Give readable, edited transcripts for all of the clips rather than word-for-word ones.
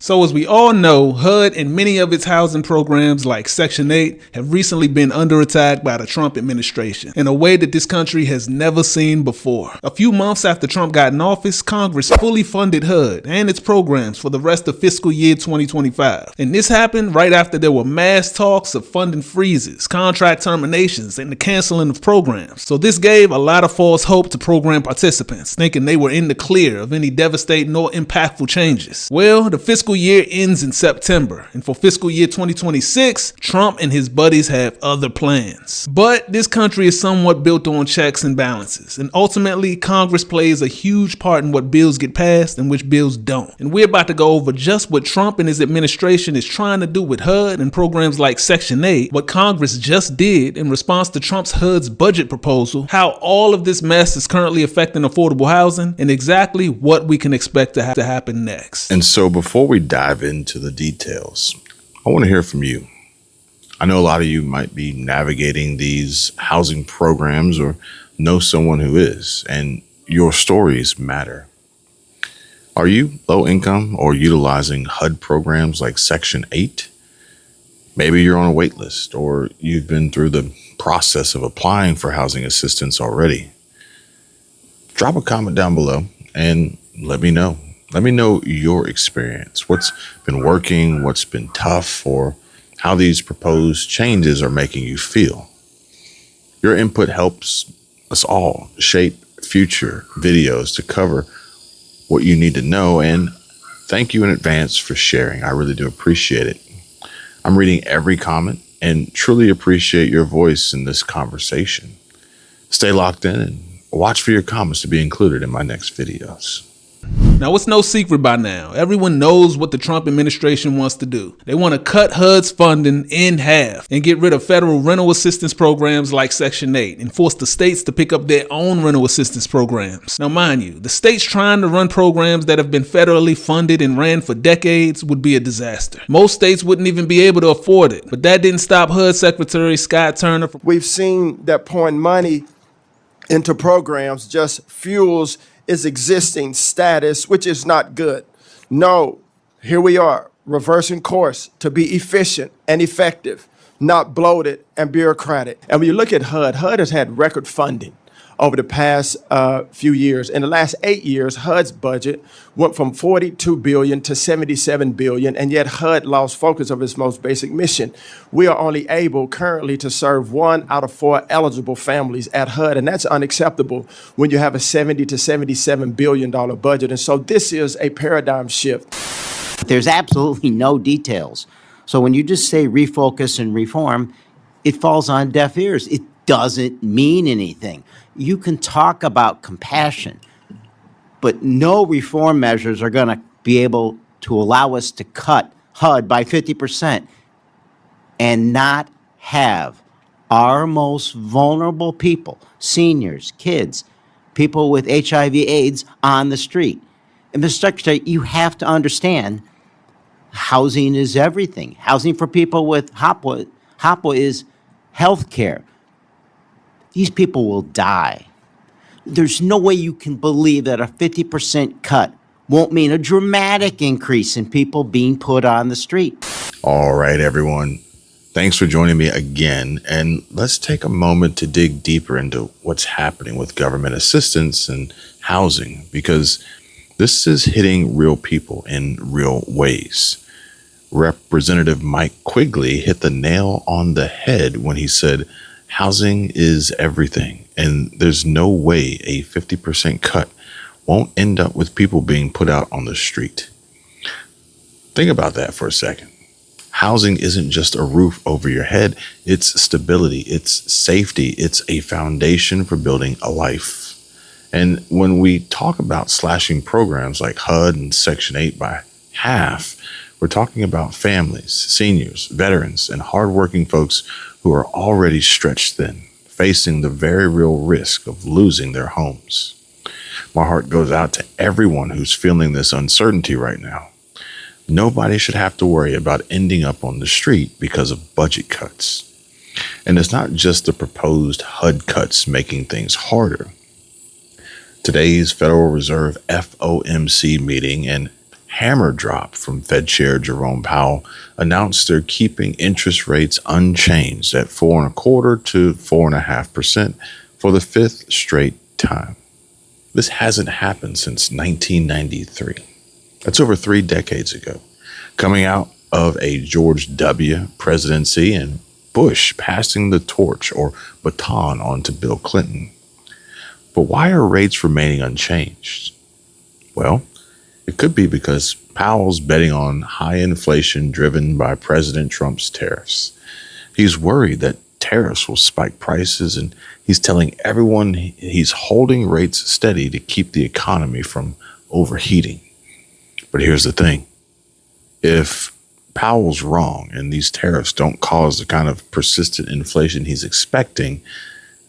So as we all know, HUD and many of its housing programs like Section 8 have recently been under attack by the Trump administration in a way that this country has never seen before. A few months after Trump got in office, Congress fully funded HUD and its programs for the rest of fiscal year 2025. And this happened right after there were mass talks of funding freezes, contract terminations, and the canceling of programs. So this gave a lot of false hope to program participants, thinking they were in the clear of any devastating or impactful changes. Well, the fiscal year ends in September, and for fiscal year 2026, Trump and his buddies have other plans. But this country is somewhat built on checks and balances, and ultimately, Congress plays a huge part in what bills get passed and which bills don't. And we're about to go over just what Trump and his administration is trying to do with HUD and programs like Section 8, what Congress just did in response to Trump's HUD's budget proposal, how all of this mess is currently affecting affordable housing, and exactly what we can expect to happen next. And so before we dive into the details, I want to hear from you. I know a lot of you might be navigating these housing programs or know someone who is, and your stories matter. Are you low income or utilizing HUD programs like Section 8? Maybe you're on a wait list or you've been through the process of applying for housing assistance already. Drop a comment down below and let me know. Let me know your experience, what's been working, what's been tough, or how these proposed changes are making you feel. Your input helps us all shape future videos to cover what you need to know, and thank you in advance for sharing. I really do appreciate it. I'm reading every comment and truly appreciate your voice in this conversation. Stay locked in and watch for your comments to be included in my next videos. Now, it's no secret by now. Everyone knows what the Trump administration wants to do. They want to cut HUD's funding in half and get rid of federal rental assistance programs like Section 8 and force the states to pick up their own rental assistance programs. Now, mind you, the states trying to run programs that have been federally funded and ran for decades would be a disaster. Most states wouldn't even be able to afford it, but that didn't stop HUD Secretary Scott Turner from... We've seen that pouring money into programs just fuels its existing status, which is not good. No, here we are, reversing course to be efficient and effective, not bloated and bureaucratic. And when you look at HUD, HUD has had record funding over the past few years. In the last 8 years, HUD's budget went from $42 billion to $77 billion, and yet HUD lost focus of its most basic mission. We are only able currently to serve 1 out of 4 eligible families at HUD, and that's unacceptable when you have a $70 to $77 billion budget. And so this is a paradigm shift. There's absolutely no details. So when you just say refocus and reform, it falls on deaf ears. It doesn't mean anything. You can talk about compassion, but no reform measures are going to be able to allow us to cut HUD by 50% and not have our most vulnerable people, seniors, kids, people with HIV/AIDS on the street. And Mr. Secretary, you have to understand housing is everything. Housing for people with HOPWA is health care. These people will die. There's no way you can believe that a 50% cut won't mean a dramatic increase in people being put on the street. All right, everyone. Thanks for joining me again. And let's take a moment to dig deeper into what's happening with government assistance and housing, because this is hitting real people in real ways. Representative Mike Quigley hit the nail on the head when he said, housing is everything, and there's no way a 50% cut won't end up with people being put out on the street. Think about that for a second. Housing isn't just a roof over your head, it's stability, it's safety, it's a foundation for building a life. And when we talk about slashing programs like HUD and Section 8 by half, we're talking about families, seniors, veterans, and hardworking folks who are already stretched thin, facing the very real risk of losing their homes. My heart goes out to everyone who's feeling this uncertainty right now. Nobody should have to worry about ending up on the street because of budget cuts. And it's not just the proposed HUD cuts making things harder. Today's Federal Reserve FOMC meeting and hammer drop from Fed Chair Jerome Powell announced they're keeping interest rates unchanged at 4.25% to 4.5% for the fifth straight time. This hasn't happened since 1993. That's over 3 decades ago, coming out of a George W. presidency and Bush passing the torch or baton on to Bill Clinton. But why are rates remaining unchanged? Well, it could be because Powell's betting on high inflation driven by President Trump's tariffs. He's worried that tariffs will spike prices, and he's telling everyone he's holding rates steady to keep the economy from overheating. But here's the thing. If Powell's wrong and these tariffs don't cause the kind of persistent inflation he's expecting,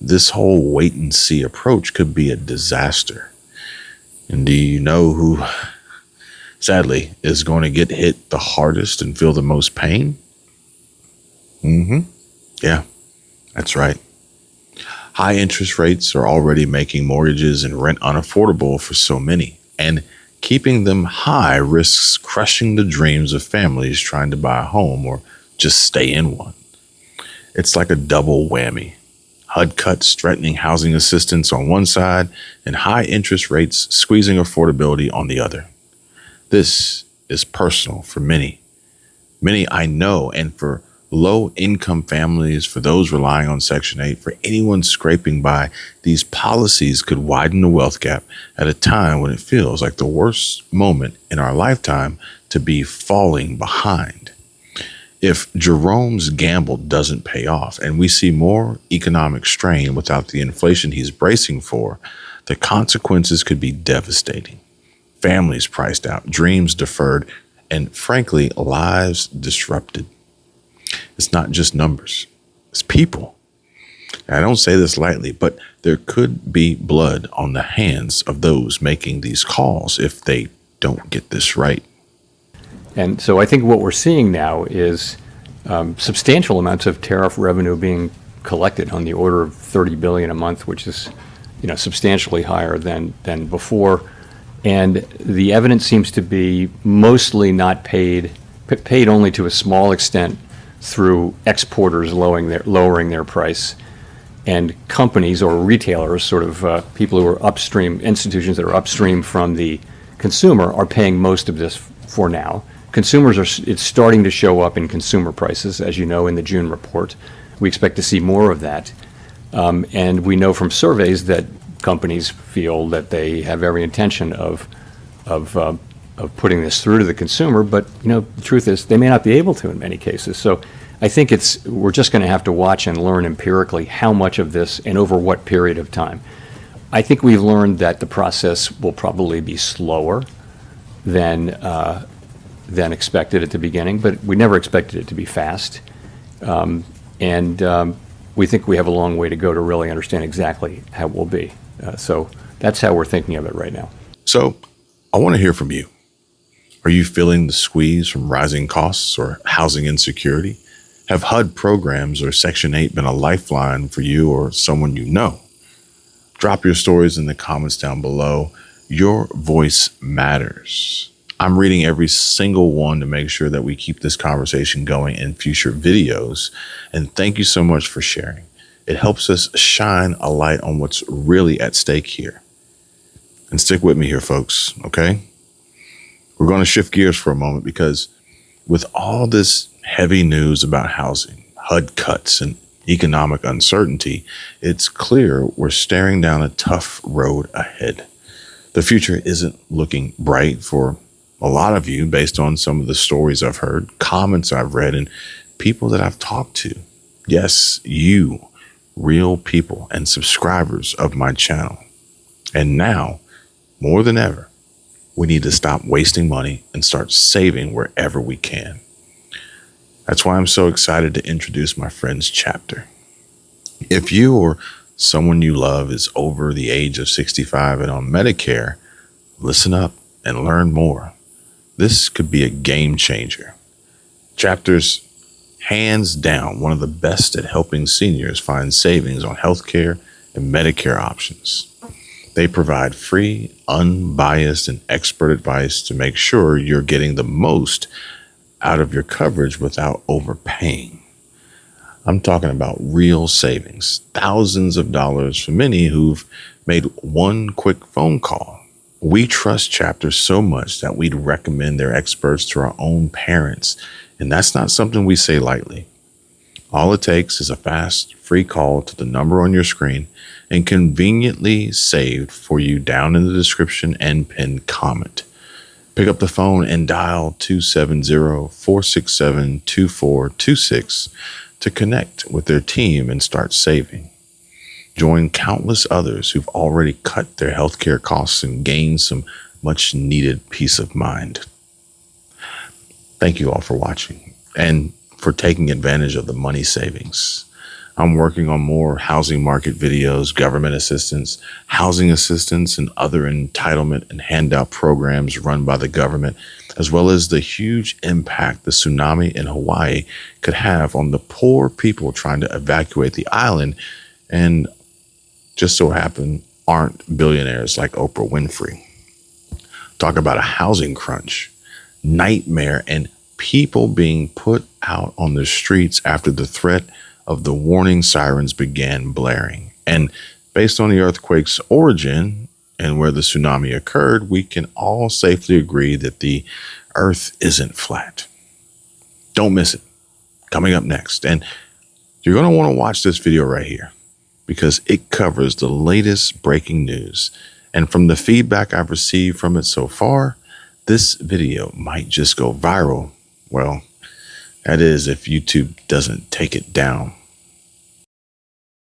this whole wait and see approach could be a disaster. And do you know who, sadly, is going to get hit the hardest and feel the most pain? Yeah, that's right. High interest rates are already making mortgages and rent unaffordable for so many, and keeping them high risks crushing the dreams of families trying to buy a home or just stay in one. It's like a double whammy. HUD cuts threatening housing assistance on one side and high interest rates squeezing affordability on the other. This is personal for many I know, and for low-income families, for those relying on Section 8, for anyone scraping by, these policies could widen the wealth gap at a time when it feels like the worst moment in our lifetime to be falling behind. If Jerome's gamble doesn't pay off and we see more economic strain without the inflation he's bracing for, the consequences could be devastating. Families priced out, dreams deferred, and frankly, lives disrupted. It's not just numbers, it's people. And I don't say this lightly, but there could be blood on the hands of those making these calls if they don't get this right. And so I think what we're seeing now is substantial amounts of tariff revenue being collected on the order of $30 billion a month, which is, substantially higher than before. And the evidence seems to be mostly not paid only to a small extent through exporters lowering their price, and companies or retailers, sort of people who are upstream, institutions that are upstream from the consumer, are paying most of this for now. It's starting to show up in consumer prices, as you know, in the June report. We expect to see more of that. And we know from surveys that companies feel that they have every intention of putting this through to the consumer, but the truth is they may not be able to in many cases. So I think we're just going to have to watch and learn empirically how much of this and over what period of time. I think we've learned that the process will probably be slower than expected at the beginning, but we never expected it to be fast. And we think we have a long way to go to really understand exactly how it will be. So that's how we're thinking of it right now. So I want to hear from you. Are you feeling the squeeze from rising costs or housing insecurity? Have HUD programs or Section 8 been a lifeline for you or someone you know? Drop your stories in the comments down below. Your voice matters. I'm reading every single one to make sure that we keep this conversation going in future videos. And thank you so much for sharing. It helps us shine a light on what's really at stake here. And stick with me here, folks, okay? We're going to shift gears for a moment because with all this heavy news about housing, HUD cuts, and economic uncertainty, it's clear we're staring down a tough road ahead. The future isn't looking bright for a lot of you based on some of the stories I've heard, comments I've read, and people that I've talked to. Yes, you, real people and subscribers of my channel. And now, more than ever, we need to stop wasting money and start saving wherever we can. That's why I'm so excited to introduce my friend's chapter. If you or someone you love is over the age of 65 and on Medicare, listen up and learn more. This could be a game changer. Chapter's hands down one of the best at helping seniors find savings on healthcare and Medicare options. They provide free, unbiased and expert advice to make sure you're getting the most out of your coverage without overpaying. I'm talking about real savings, thousands of dollars for many who've made one quick phone call. We trust Chapter so much that we'd recommend their experts to our own parents, and that's not something we say lightly. All it takes is a fast, free call to the number on your screen and conveniently saved for you down in the description and pinned comment. Pick up the phone and dial 270-467-2426 to connect with their team and start saving. Join countless others who've already cut their healthcare costs and gained some much needed peace of mind. Thank you all for watching and for taking advantage of the money savings. I'm working on more housing market videos, government assistance, housing assistance, and other entitlement and handout programs run by the government, as well as the huge impact the tsunami in Hawaii could have on the poor people trying to evacuate the island and just so happen aren't billionaires like Oprah Winfrey. Talk about a housing crunch, nightmare, and people being put out on the streets after the threat of the warning sirens began blaring. And based on the earthquake's origin and where the tsunami occurred, we can all safely agree that the earth isn't flat. Don't miss it. Coming up next. And you're going to want to watch this video right here because it covers the latest breaking news. And from the feedback I've received from it so far, this video might just go viral. Well, that is if YouTube doesn't take it down.